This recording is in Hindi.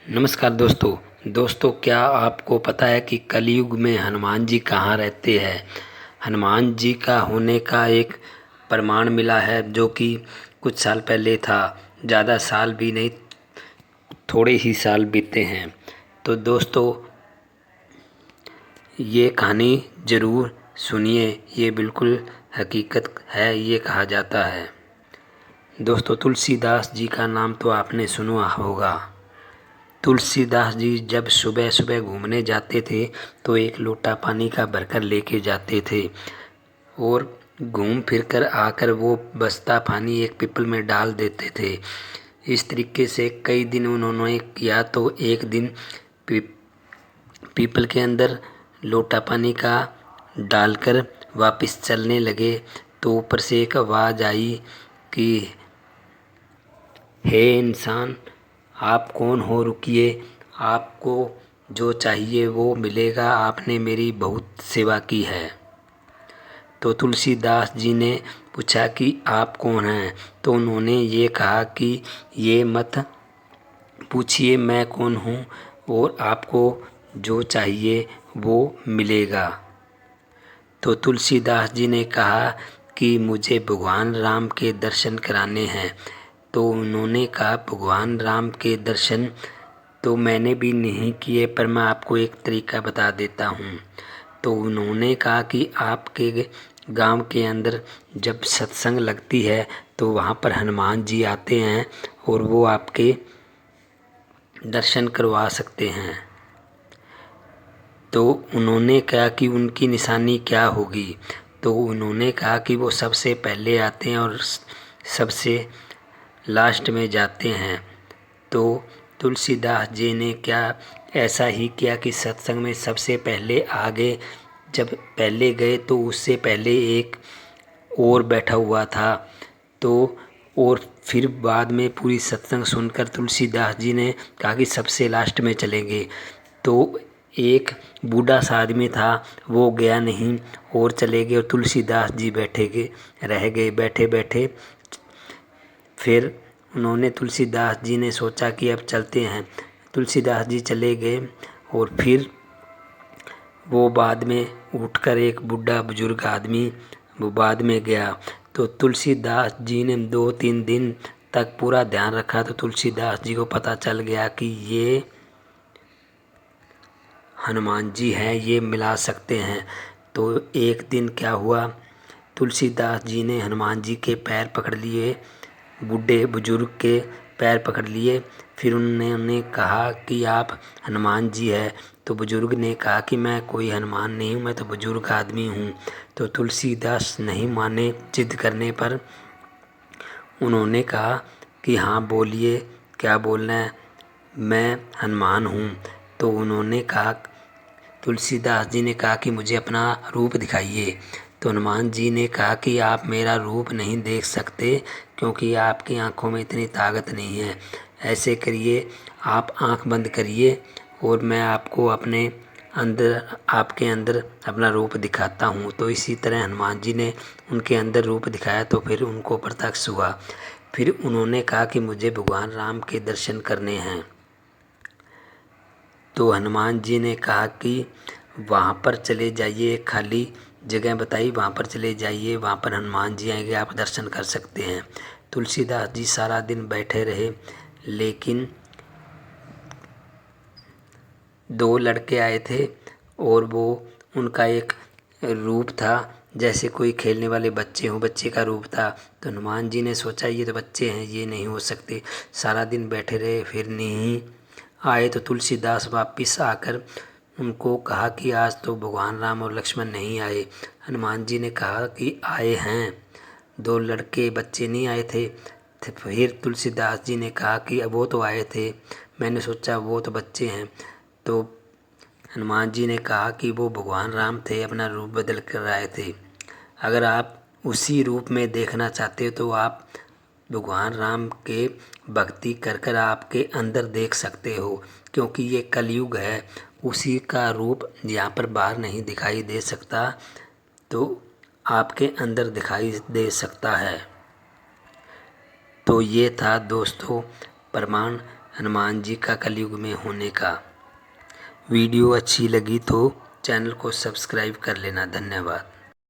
नमस्कार दोस्तों, क्या आपको पता है कि कलयुग में हनुमान जी कहाँ रहते हैं। हनुमान जी का होने का एक प्रमाण मिला है जो कि कुछ साल पहले था। ज़्यादा साल भी नहीं, थोड़े ही साल बीते हैं। तो दोस्तों, ये कहानी ज़रूर सुनिए, ये बिल्कुल हकीकत है, ये कहा जाता है। दोस्तों, तुलसीदास जी का नाम तो आपने सुना होगा। तुलसीदास जी जब सुबह सुबह घूमने जाते थे तो एक लोटा पानी का भरकर लेके जाते थे और घूम फिर कर आकर वो बस्ता पानी एक पीपल में डाल देते थे। इस तरीके से कई दिन उन्होंने किया तो एक दिन पीपल के अंदर लोटा पानी का डालकर वापस चलने लगे तो ऊपर से एक आवाज़ आई कि हे इंसान, आप कौन हो, रुकिए, आपको जो चाहिए वो मिलेगा, आपने मेरी बहुत सेवा की है। तो तुलसीदास जी ने पूछा कि आप कौन हैं। तो उन्होंने ये कहा कि ये मत पूछिए मैं कौन हूँ, और आपको जो चाहिए वो मिलेगा। तो तुलसीदास जी ने कहा कि मुझे भगवान राम के दर्शन कराने हैं। तो उन्होंने कहा भगवान राम के दर्शन तो मैंने भी नहीं किए, पर मैं आपको एक तरीका बता देता हूँ। तो उन्होंने कहा कि आपके गांव के अंदर जब सत्संग लगती है तो वहाँ पर हनुमान जी आते हैं और वो आपके दर्शन करवा सकते हैं। तो उन्होंने कहा कि उनकी निशानी क्या होगी। तो उन्होंने कहा कि वो सबसे पहले आते हैं और सबसे लास्ट में जाते हैं। तो तुलसीदास जी ने क्या ऐसा ही किया कि सत्संग में सबसे पहले आगे जब पहले गए तो उससे पहले एक और बैठा हुआ था। तो और फिर बाद में पूरी सत्संग सुनकर तुलसीदास जी ने कहा कि सबसे लास्ट में चलेंगे। तो एक बूढ़ा सा आदमी था, वो गया नहीं और चले गए और तुलसीदास जी रह गए बैठे बैठे। फिर उन्होंने तुलसीदास जी ने सोचा कि अब चलते हैं। तुलसीदास जी चले गए और फिर वो बाद में उठकर एक बूढ़ा बुजुर्ग आदमी वो बाद में गया। तो तुलसीदास जी ने 2-3 दिन तक पूरा ध्यान रखा। तो तुलसीदास जी को पता चल गया कि ये हनुमान जी हैं, ये मिला सकते हैं। तो एक दिन क्या हुआ, तुलसीदास जी ने हनुमान जी के पैर पकड़ लिए, बूढ़े बुजुर्ग के पैर पकड़ लिए। फिर उन्होंने कहा कि आप हनुमान जी हैं। तो बुजुर्ग ने कहा कि मैं कोई हनुमान नहीं हूँ, मैं तो बुजुर्ग आदमी हूँ। तो तुलसीदास नहीं माने, जिद करने पर उन्होंने कहा कि हाँ बोलिए, क्या बोलना है, मैं हनुमान हूँ। तो उन्होंने कहा, तुलसीदास जी ने कहा कि मुझे अपना रूप दिखाइए। तो हनुमान जी ने कहा कि आप मेरा रूप नहीं देख सकते क्योंकि आपकी आंखों में इतनी ताकत नहीं है। ऐसे करिए, आप आंख बंद करिए और मैं आपको आपके अंदर अपना रूप दिखाता हूँ। तो इसी तरह हनुमान जी ने उनके अंदर रूप दिखाया तो फिर उनको प्रत्यक्ष हुआ। फिर उन्होंने कहा कि मुझे भगवान राम के दर्शन करने हैं। तो हनुमान जी ने कहा कि वहाँ पर चले जाइए, एक खाली जगह बताई, वहाँ पर चले जाइए, वहाँ पर हनुमान जी आएंगे, आप दर्शन कर सकते हैं। तुलसीदास जी सारा दिन बैठे रहे, लेकिन 2 लड़के आए थे और वो उनका एक रूप था जैसे कोई खेलने वाले बच्चे हों, बच्चे का रूप था। तो हनुमान जी ने सोचा ये तो बच्चे हैं, ये नहीं हो सकते। सारा दिन बैठे रहे, फिर नहीं आए। तो तुलसीदास वापिस आकर उनको कहा कि आज तो भगवान राम और लक्ष्मण नहीं आए। हनुमान जी ने कहा कि आए हैं, 2 लड़के बच्चे नहीं आए थे। तो फिर तुलसीदास जी ने कहा कि वो तो आए थे, मैंने सोचा वो तो बच्चे हैं। तो हनुमान जी ने कहा कि वो भगवान राम थे, अपना रूप बदल कर आए थे। अगर आप उसी रूप में देखना चाहते हो तो आप भगवान राम के भक्ति कर कर आपके अंदर देख सकते हो, क्योंकि ये कलयुग है, उसी का रूप यहाँ पर बाहर नहीं दिखाई दे सकता, तो आपके अंदर दिखाई दे सकता है। तो ये था दोस्तों प्रमाण हनुमान जी का कलयुग में होने का। वीडियो अच्छी लगी तो चैनल को सब्सक्राइब कर लेना। धन्यवाद।